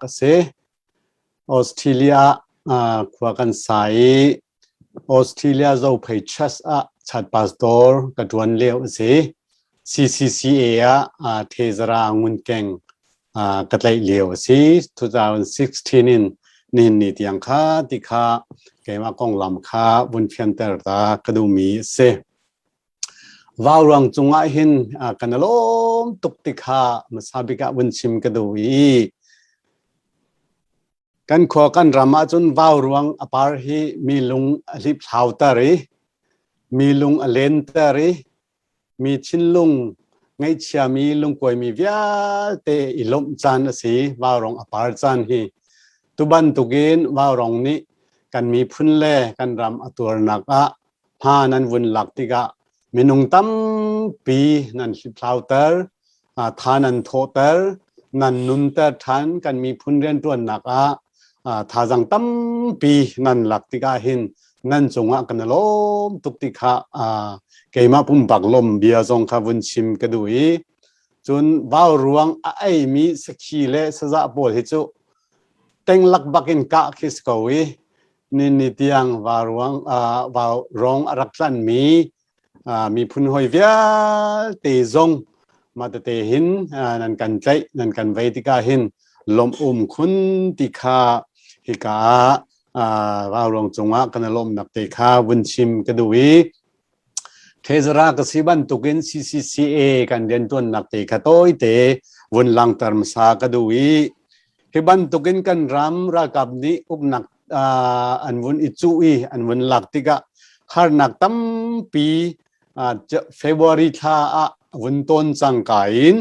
ก็เสออสเตรเลียขวากันใสออสเตรเลียเราไปชัสชัดพาสตอร์กระดวนเลี้ยวเสCCCA เทซรางุนเก่งกระไลเลี้ยวสิ2016นี่ที่ยังค่าที่ค่าเกี่ยวกับกองลำค่าบุญเพียงแต่ตากระดูมีเสว่าวรังจงอาหินกันล้มตุกติค่ามาสาบิกะบุญชิมกระดูอีกันขอกันรามาจนว่าวรวงอปาร์ฮีมีลุงลิบเท้าตารีมีลุงอเลนตารีมีชินลุงไงเชียมีลุงกวยมีวิาเตอิลมจันสีว่าวรองอปาร์จันฮีตุบันตุกินว่าวรองนี้กันมีพุ่นเล่กันรำอตัวนักพานันวุ่นหลักติกะมีนุงตั้มปีนันลิบเท้าตาทานันโทเตอร์นันนุนเตอร์ทันกันมีพุ่นเรียนตัวนักทาจังตั้มปีนันหลักติกาหินนั่นจงกันล้มตุกติกะเกี่ยมาปุ่มปักลมเบียจงขบุญชิมกระดูอีจนว่าวรวงไอมีสกีเลสจะปวดหิจุเต็งลักบักินกะคิสกวีนี่ที่ยังว่าวรวงว่าวรองรักลันมีพุ่นหอยเวียเตจงมาเตหินนั่นกันใจนั่นกันไว้ที่กาหินลมคุณติคาฮิกาว่าวรองจงกันลมนักเตคาบุญชิมกระดูอีเทศรากสิบันตุกิน CCCA กันเดินตัวนักเตะขโต้ยเตะวนลังตรมสากระดูอีเฮบันตุกินกันรำรักับนี้อุบนักอันวนอิจูอีอันวนหลักติกะฮาร์นักตั้มปีเฟบรุรีท่าวันต้นจังกายิน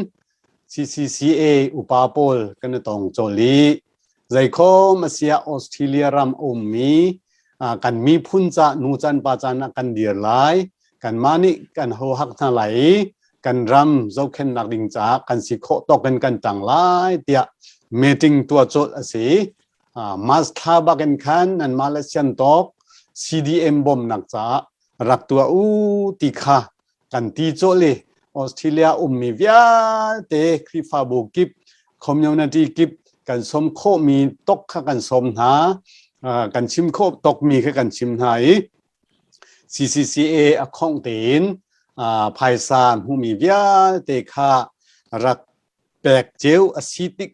CCCA อุปาโปลกันตองโจลีใจโคมาเสียออสเตรเลียรำมีกันมีพุ่นจะนูจันปาจันกันเดียร์ไลกันมานี่กันหัวหักทางไหลกันรำเจ้าเข็นนักดิ่งจากกันสิโคตกกันต่างหลายเตียเมติงตัวโจทย์สิมาสคาบักันขันอันมาเลเซียนตก CDM บอมนักจากรักตัวติคากันตีโจเลยออสเตรเลียมีวิาเตคริฟาบูกิบคอมมูนิตี้กิบกันสมโคมีตกกันสมหากันชิมโคตกมีคือกันชิมหาย CCCA ข้องเตีนภายซานหูมีวิาเตคารักแปกเจลอซิติก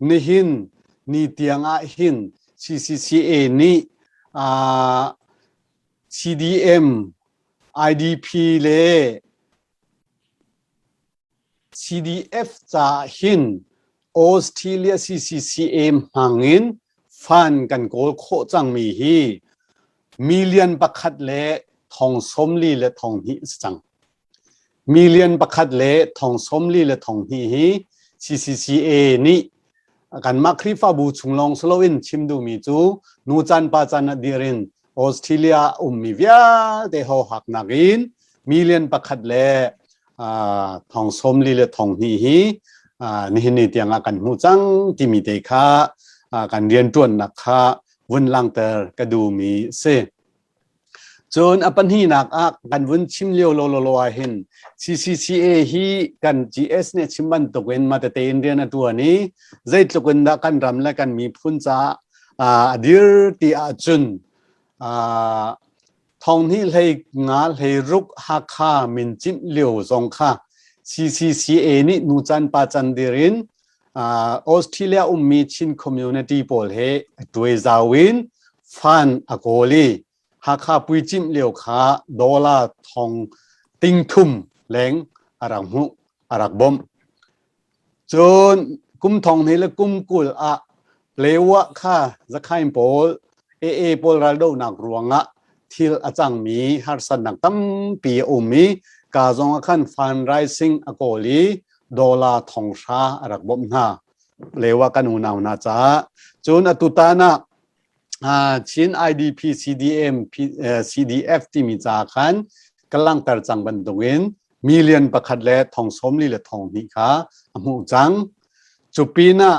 นิหินนิเตียงหิน CCCA นี่CDM IDP เล CDF จาหินออสเตรเลีย CCCA หังอินฟันกันโกลโคจังมีฮีมิลเลียนประคัดเละทองสมลีและทองหิสังมิลเลียนประคัดเละทองสมลีและทองหิฮี CCCA นี่กันมาคริฟาบูชุงลองสโลวินชิมดูมีจูนูจันปาจันดีรินออสเตรเลียมีวิาเตหัวหักนักินมิลเลียนประคัดเละทองสมลีและทองหิฮีนี่ที่ยังกันหูจังที่มีเตคากันเรียนต้นนักค่ะวันลังเตอร์กระดูมีเซจนอปันฮีนักกันวันชิมเลียวโลเห็น CCCA ฮีกัน GS เนี่ยชิมบันตกเวนมาแต่เตนเรียนตัวนี้ใจตกเวนดักกันรำและกันมีพุ่นจ้าดิร์ตีอาจุนทองนี้เลยงาเลยรุกฮักข้ามินจิมเลียวสองค่ะ CCCA นี่นูจันปาจันดิรินออสเตรเลียมีชินคอมมูนิตี้โพลเฮด้วยจาวินฟันอโกลีฮักข้าปุยจิมเลียวขาดอลลาร์ทองติงทุมแรงอารักมุอารักบอมจนกุมทองนี้และกุมกุลเลวะค่ะจะขายโพลโพลรัลโดนักรวงที่อาจังมีฮาร์สันนักตั้มปีมีกาจงขันฟันไรซิงอโกลีดอลลาร์ทองชารักบอมนาเลวะกันอุณาวนาจ้าจนอตุตานะชิน IDP CDM CDF ที่มีจากขันกำลังตัดจังบันตวินมิลเลียนประคัดเละทองสมลีและทองนิค่ะอมุจังจุปีนะ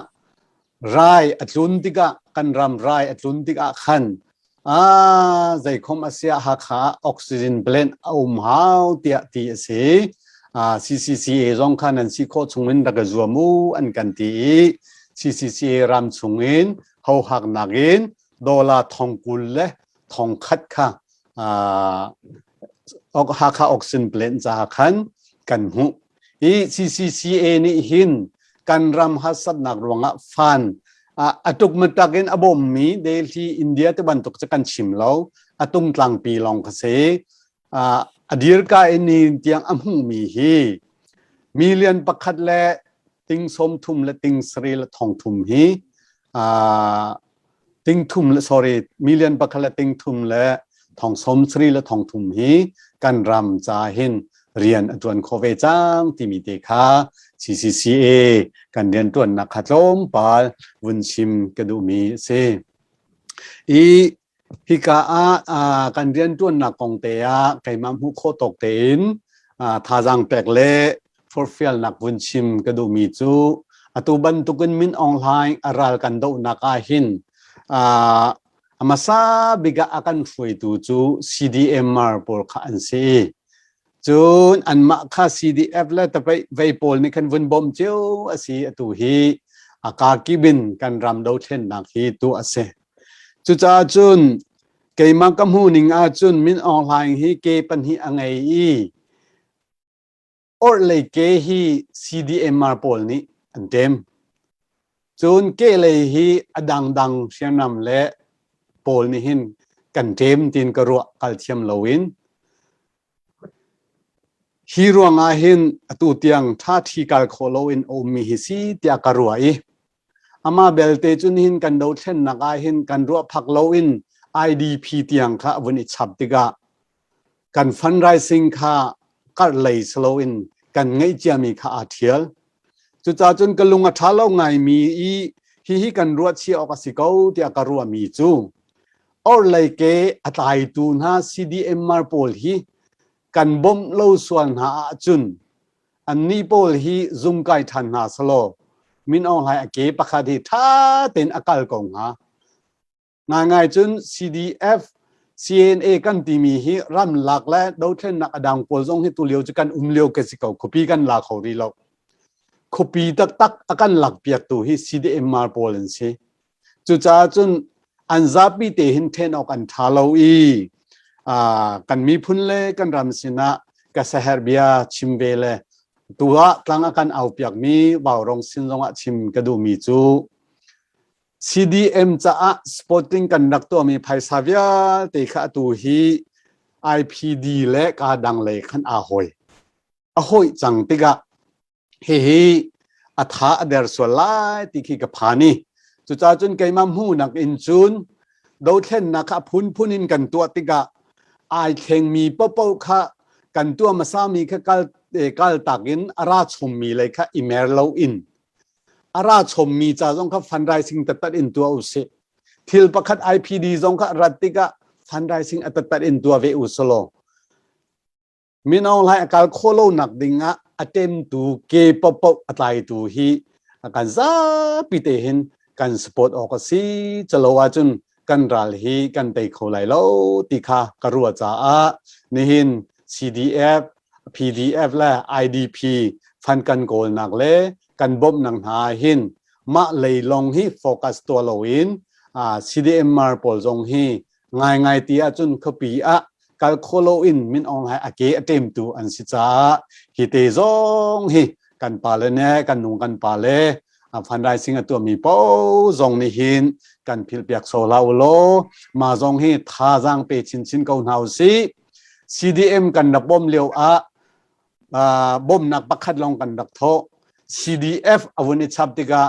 ไรอัตุนติกะกันรำไรอัตุนติกะขันใจคมอาเซียหักขาออกซิเจนเบลนหาวเตียตีเสCCCA จงขันนันสิโคชงวินดักจัวมูอันกันตี CCCA รำสุงินเขาหักนักินดอลลาร์ทองกุลและทองคัดค่ะออกหักออกสินเปลี่ยนจากกันหูอี CCCA นี่หินกันรำฮัสนักรวงฟันตุกมันตักินอบมมีเดลีอินเดียตะวันตกจะกันชิมแล้วตุงตลังปีลองกเสอดีรกาอินีเตียงอัมหูมีฮีมิเลียนปักขัดและติงสมทุมและติงสรีและทองทุมฮีติงทุมและ sorry มิเลียนปักขัดและติงทุมและทองสมสรีและทองทุมฮีกันรำจาหินเรียนตัวนโคเวจังที่มีเดคา CCCA กันเรียนตัวนนักขัดลมปาลวุนชิมกระดูมีเซอีฮิกากันเรียนตัวนนักกองเตียไก่มัมหุโคตกเตินทาจังแปลกเล่ฟอร์เฟียลนักวุนชิมกระดูมีจูตุบันตุกันมินออนไลน์อารัลกันดูนักอาหินมาซาบิกาอากันฟุยตูจู CDMR ปอลขันซีจูนอันมาค่า CDF แล้วแต่ไปปอลนี่กันวนบอมเจ้าอาศัยตัวฮีอากากิบินกันรำดูเช่นนักฮีตัวอาศัยจุจ้าจุนเกี่ยมักำหูนิงอาจุนมินออนไลน์ฮีเกปันฮีอังไงอีอดเลยเกฮี CDMR ปอลนี่อันเต็มจูนเกเลยฮีอดังเชียงนำและปอลนี่หินกันเต็มตินกระรัวกัลเทียมลาวินฮีรวงอาหินตุเตียงท่าทีกัลโคโลวินโอมีฮิซีเตียกระรัวอีอามาเบลเตจุนหินกันดูเช่นนักอาหินกันรัวพักโลวิน IDP เตียงค่ะวันนี้ฉับติกากันฟันไรซิงค่ะกัดเลยสโลวินกันไงเจียมีค่ะอาเทียลจุดจ้าจนกันลุงอัฐาเล่าไงมีอีฮีกันรัวเชียออกสิเกาเตียกระรัวมีจูออเลยเกอตายตูนฮะ CDMR ปอลฮีกันบ่มเล่าส่วนหาจุนอันนี้ปอลฮีซุ่มไก่ทันหาสโลมินออนไลน์เก็บประคดีท่าเต็นอากาศกงฮะง่ายๆจุน CDF CNA กันที่มีฮีรำหลักและดูเช่นนักดังปอลซงให้ตัวเลี้ยวจะกันเลี้ยวเกสิเกาคบีกันหลักเขาดีหรอกคบีตักอากันหลักเปียกตัวฮี CDMR ปอลสิจุจ้าจุนอันซับปีเตหินเทนออกอันทาโลอีกันมีพุ่นเล่กันรำสินะกษเฮร์เบียชิมเวลตัวตั้งอากันเอาเปียกมีบ่าวรองสินรงชิมกระดูมีจู CDM จะสปอร์ติ้งกันนักตัวมีไพซาเวียเตค่ะตัวฮี IPD และกาดังเลยขันอาหอยจังติกะเฮ้อัฐาเดอร์สวลายติกิกับพานีจุดจ้าจุนไกมัมหูนักอินจุนดูเช่นนักพุนินกันตัวติกะไอเข่งมีเป้าค่ะกันตัวมาซามีค่ะกัลตักินอาราชมมีเลยค่ะอีเมลเราอินอาราชมมีจ้าจงค่ะฟันไรซิงตัดอินตัวอุเสทิลประคัด IPD จงค่ะรัตติกะฟันไรซิงตัดอินตัวเวอุสโลมินเอาไลกัลโคโลนักดิงะอัตเต็มตูเกปปอัตไลตูฮีกันซาปิเตหินกันสปอร์ตออกสิจะลว่าจุนกันรัลฮีกันเตะโคไลโลติคากรัวจ้านี่หิน CDF PDF และ IDP ฟันกันโกลนักเล่กันบ่มนังหาหินมาเลยลงฮีโฟกัสตัวโลวินCDMR ปอลจงฮีง่ายตีอาจุนขปีกัลโคโลอินมินออนไลน์เกอเต็มตูอันสิจ้าฮิเตจงฮีกันปาเลเนกันนุงกันปาเลฟันได้สิ่งตัวมีป้อจงนี่หินกันพิลเปียกโซลาโลมาจงฮีท่าจังเปชินเกาหนาวซี CDM กันดับบ่มเลียวบ่มนักปักขัดลงกันดักโท CDF อวันนี้ชับติกา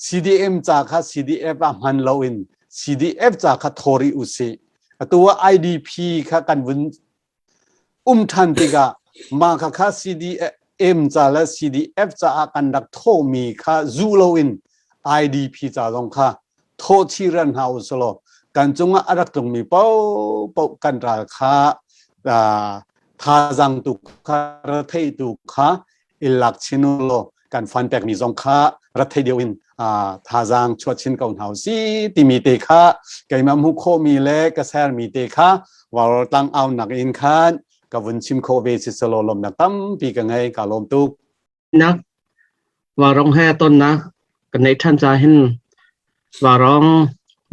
CDM จากค่ะ CDF มันลาวิน CDF จากค่ะทอริอุซีตัว IDP ค่ะกันวุนทันติกามาค่ะ CDM จากและ CDF จากกันดักโทมีค่ะจูโลวิน IDP จากลงค่ะโทชิรันฮาวสโลกันจงอารักตรงมีเป้ากันราคาท่าจังตุกะรัฐตุกะอิลักชินุโลกันฟันแตกมีจงค่ะรัฐเดียวอินท่าจังชวดชินเกาหนาวซีติมีเตค่ะไก่มัมฮุโคมีเล็กกระแสมีเตค่ะว่าเราตั้งเอาหนักอินคันกับวันชิมโคเวสิสโลลมนักตั้มปีกันไงกับลมตุกนักว่าร้องแห่ต้นนะ กันในท่านจะเห็นว่าร้อง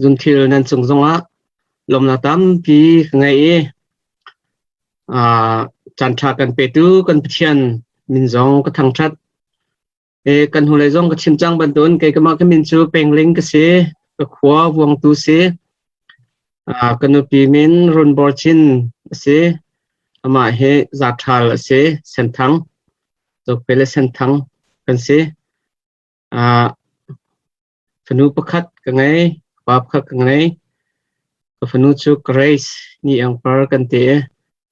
จุนทิลนั้นส่งส่งละลมนาตามปีไงจันทรากันเปตูกันเพียนมินจงก็ทางชัดกันหัวเลยจงก็ชิมจังบันตุนเกยก็มาก็มินชูเป่งเล็งก็เสียก็ขวาวงตูเสียกันนุปีมินรุนบอร์ชินเสียมาเฮจัดทาลเสียเส้นทางตกไปเลยเส้นทางกันเสียฝนุประคัดกันไงปาบคัดกันไงก็ฝนุชูเกรซนี่อังปาร์กันเตะ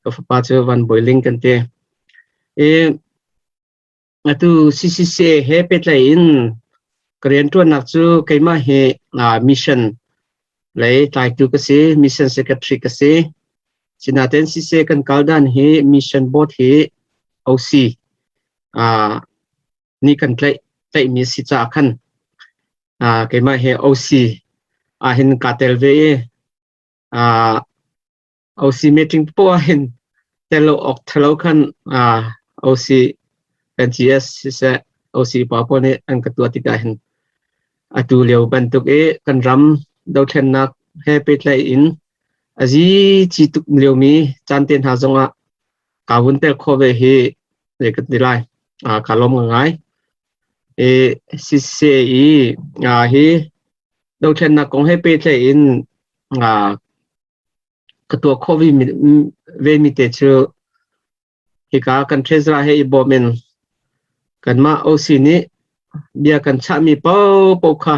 ก็ฝาจูวันบอยลิงกันเตะtu CCC he petlain Korean tu nak chu kaima he mission lai tai tu ka se mission secretary ka se sinaten CCC kan kaldan he mission board he OC ni kan tlai mi si cha khan kaima he OC hin katel ve OC meeting po hin telo ok thalo khan OC NGS sa OC Papua ni ang ketua tiga hin atu leo bentuk kan ram dau then nak happy lai in aji chituk leo mi chanten ha zonga kawun tel khove he lekat dilai kalom ngai CCE he dau then nak kong happy lai in ketua khove ve mi te chu hika kan treasurer he ibomenกันมาโอซีนี้เบียกันชะมีเป้าปกค่ะ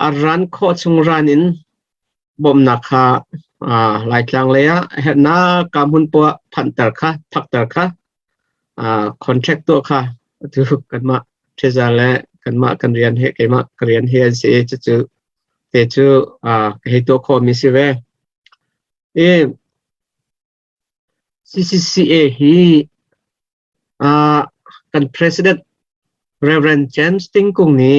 อารันโคชงรันินบ่มนักค่ะหลายครั้งเลยเห็นหน้ากำหุ่นปัวพันตร์ค่ะพักตร์ค่ะคอนแทคตัวค่ะดูกันมาเทศาและกันมากันเรียนเฮกันมาเรียนเฮเสียจะจูเตจูให้ตัวคอมิสิเวCCCA ฮีกัน President Reverend James Tingkung ni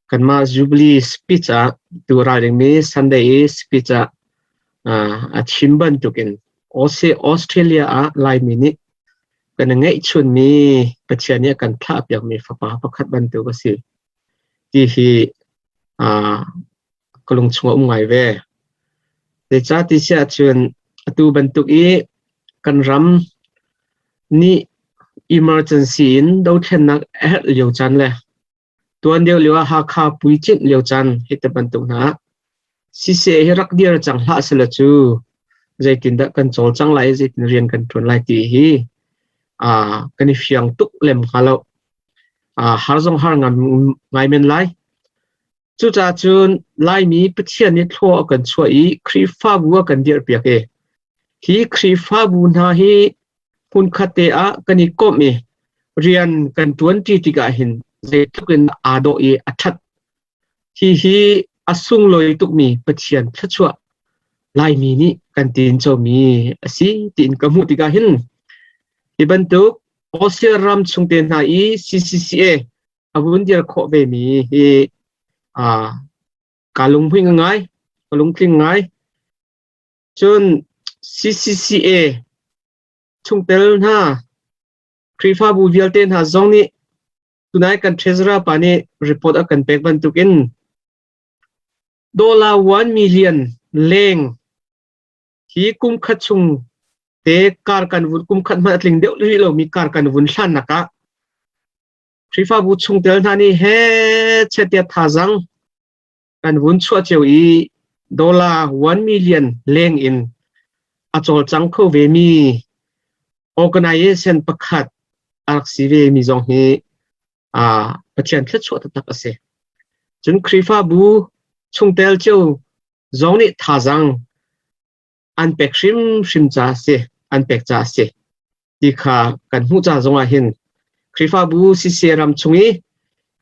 kan ma Jubilee speech tu riding me Sunday speech at Chimban tukin Australia lai mi ni kan ngai chun mi pachia ni kan thap yak mi fa pa pakhat ban tu ka si ti hi kolung chunga ngai ve te cha ti sia chun tu ban tu kan ram ni emergency in do then nak liu chan le tuan deu liwa ha kha pui chin liu chan hit ban tu na si se hirak dir chang hla sela chu zaitin da kan chol chang lai zaitin rian kan thun lai ti hi kani fiang tuk lem khalo har jong har ngam ngai men lai chu cha chun lai mi pchian ni thlo kan choi khri fa bu kan dir piak hi khri fa bu na hiคุณคเตอะกันอีกมีเรียนกันทวนที่ติกาหินเจตุกันอาโดเออัชัดที่ฮีอสุงลอยตุกมีปะเชียนทัชวะลายมีนี่กันตีนโจมีสิตีนกมุติกาหินที่บรรทุกออสเตรรัมชงเตนหาอี CCCA อาวุธเดียร์ขอเวมีฮีกาลุงพิงง่ายกาลุงพิงง่ายจน CCCA chung tel na krifa bu vialten ha zong ni tunai kan treasurer pani report akan pek ban tukin $1 million leng hi kum khat chung te kar kan vun kum khat ma tling deu ri lo mi kar kan vun hlan naka krifa bu chung tel na ni he chetia thazang kan vun chua cheu $1 million leng in achol chang kho ve mi organization pakhat aksive mi jong he pachian thla chwa tak ase chun krifa bu chungtel cheu zong ni thajang unpack shim cha se unpack cha se tikha kan hu cha zonga hin krifa bu siseram chungi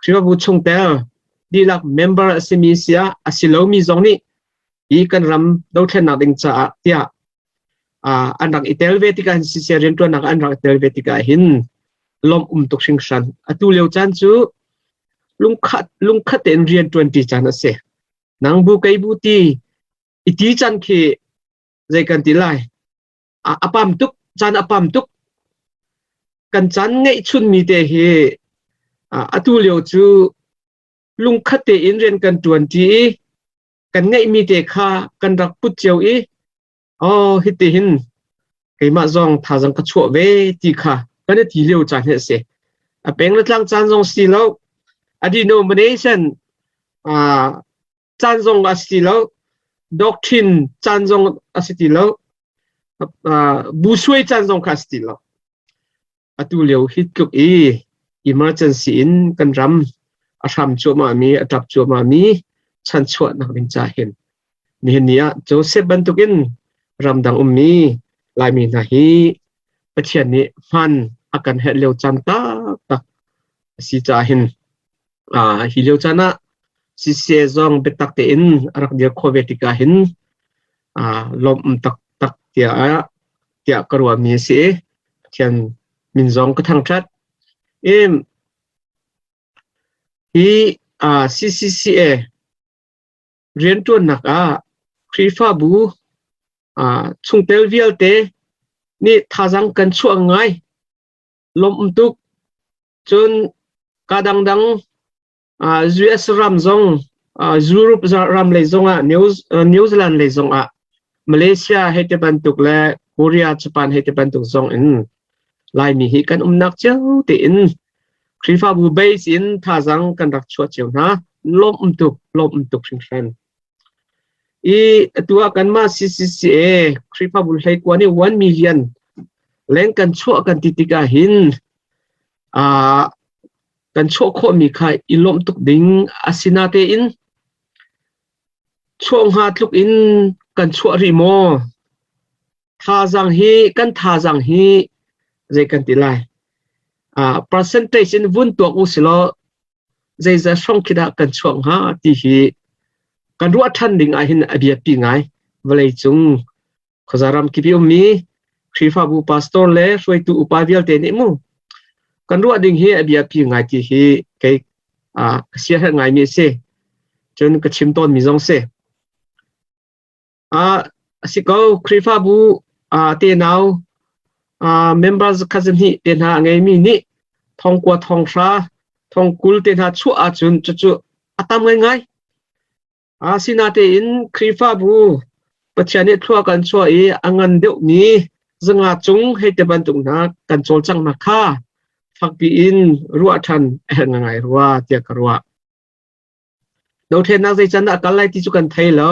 krifa bu chungtel dilak member asimisia asilo mi zong ni I kan ram do thlen na ding cha tia anak itel vetika hin si serian tu anak anak itel vetika hin lom tuk sing shan atu leu chan chu lungkhat en rian 20 chan ase nang bu kai bu ti iti chan khi zai kan ti lai apam tuk chan apam tuk kan chan ngei chun mi te hi atu liu chu lung khate in ren kan tuan ti kan ngai mi te kha kan rak put cheu i hiti hin keima zong tha jang ka chu ve ti kha kan ti liu chan he se peng la tlang chan jong si lo denomination chan jong asti lo doctrine chan jong asti lo bu suai chan jong kha asti lo atu liu hit kuk emergency in kan ram ram chu ma mi atap chu ma mi chan chu na bin cha hen ni nia Joseph bantukin ramdang ummi lai mi na hi pathian ni man akan het leu chan ta si cha hin hi leu chana si se zong betak te in rak dia khovetika hin lom tak tia karwa mi se thian min zong ka thang that hi CCCA rian tuan nak krifa bu chung tel vial te ni thajang kan chu ngai lom tuk chun kadang dang US ram zong Europe ram le zong New Zealand le zong Malaysia hete bantuk le Korea Japan hete bantuk zong in lai mi hi kan nak cheu te in krifa bu base in thajang kan rak chu cheu na lom tuk ring tua kan ma CCCA krifa bu hlei kwani 1 million leng kan chu kan titika hin kan chu kho mi kha ilom tuk ding asinate in chong ha tluk in kan chu ri mo thajang hi je kan tilai percentage in vun tok usilo je za song kida kan chong ha ti hi kan ruat than ding hin abia pi ngai valei chung khozaram ki pi mi krifa bu pastor le soi tu upavial te ni mu kan ruat ding hi abia pi ngai ti hi ke sia ha ngai mi se chun ka chim ton mi jong se asiko krifa bu te now members cousin hi te na ngai mi ni thong kwa thong sha thong kul te na chu chun chu atam ngai sinate in krifa bu pachane thua kan chua angan deu ni zanga chung hete bantung na kan chol chang na kha fakpi in ruwa than ngai ruwa tia karwa do the na zai chan akal lai ti chu kan thai lo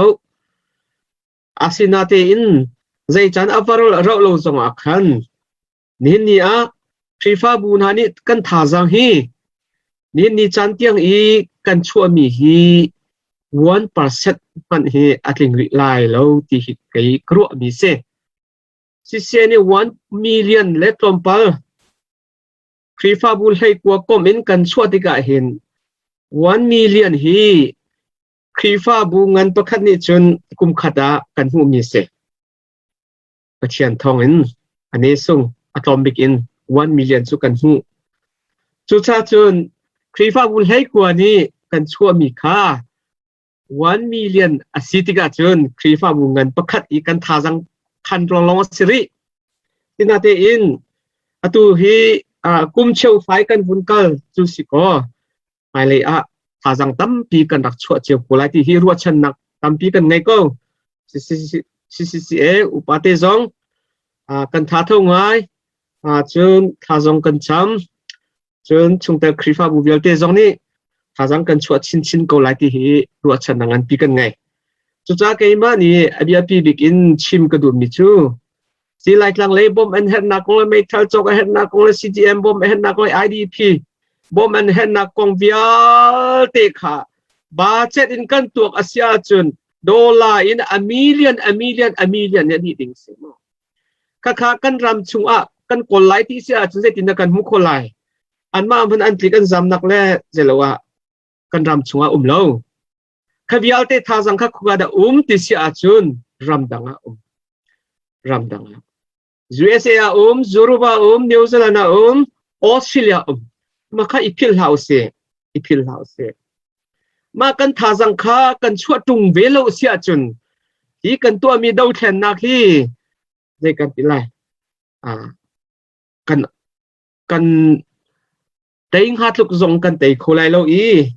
asinate in zai chan avarol ro lo zong akhan ni krifa bu na ni kan tha jang hi ni chan tiang kan chua mi hi 1% man hi atling ri lai lo ti hi kai kro mi se si se ni 1 million le tompal krifa bul hei kwa komen kan chua ti ka hin 1 million hi krifa bu ngan pakhat ni chun kum khata kan hu mi se pathian thong in ane sung atomic in 1 million chu kan hu chu cha chun krifa bul hei kwa ni kan chua mi kha 1 million asitika chun krifa bungan pakhat kan thajang khan long siri tinate in atu hi kum cheu fai kan bunkal chu siko mai le thajang tam pi kan rak chua cheu polai ti hi ruwa chan nak tam pi kan ngai ko CCCA upate zong kan tha tho ngai chun thajong kan cham chun chungta krifa bu vialte zong ni thajang kan chua chin ko lai ti hi ruwa chan nangan pi kan ngai chu cha ke ma ni abia pi bikin chim ka du mi chu si lai tlang le bom an het na kong le metal chok het na kong le CGM bom het na kong IDP bom an het na kong vial te kha budget in kan tuak asia chun dollar in a million ni ding se mo kha kan ram chunga kan kol lai ti sia chun se tin kan mu kol lai an ma ban an tli kan zam nak le zelowa kan ram chunga lo khavial te thajang kha khuga da ti sia chun ramdanga USA Zoruba New Zealand Australia maka ipil house ma kan thajang kha kan chua tung velo sia chun hi kan to mi dau then na khi je kan tilai kan Tây hát lục dòng cần tây khô lại lâu ý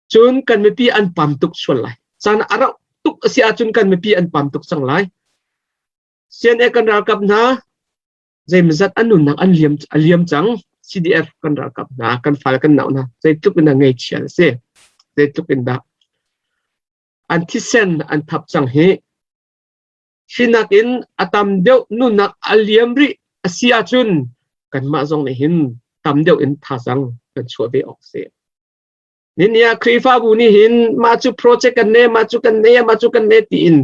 chun cần mấy pi ăn pam tuk xuân lại san arau tuk si chun cần mấy pi ăn pam tuk sang lại sen e kan ra kap na zai mzat anun nang an liam chang CDF kan ra kap na kan fal kan nau na zai tuk na ngai chian se zai tuk in da an thi sen an thap chang he hinak in atam deuh nun nak aliam ri asia chun kan ma zong ne hin tam deuh in tha sang kan chua be ok se ninia krifa bu ni hin ma chu project kan ne ti in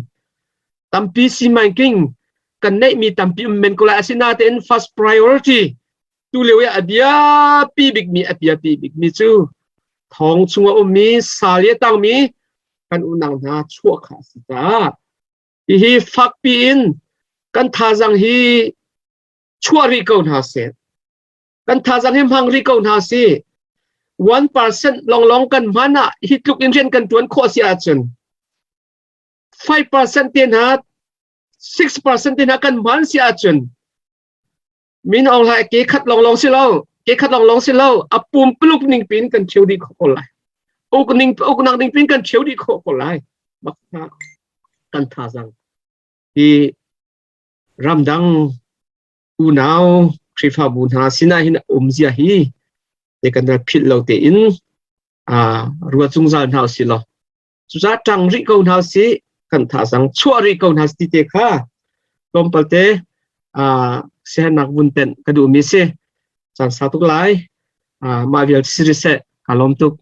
tampi si making kan nei mi tampi men ko la asina te in first priority tu lewe abia pi big mi chu thong chunga mi salia tang mi kan unang na chua kha sita hi fak pi in kan tha jang hi chua ri ko na se kan tha jang him hang ri ko na se 1% long kan mana hitluk in ren kan tuan kho sia chun 5% tin hat 6% tin kan man sia chun min ong lai ke khat long si lo apum pluk ning pin kan cheu di kho lai ok nang ning pin kan cheu di kho lai bak na kan tha jang hi ramdang unao krifa bun ha sina hin umzia hi để cần là phít lâu tế in ruột trung gian hào xí lo chú giá trăng rị câu hào xí cần thả rằng chua rị câu hào xí tế khá công bal tế xe nạc vun tên cái đủ mi xí chẳng sao tục lái mà việc xí rị xe cả lông tục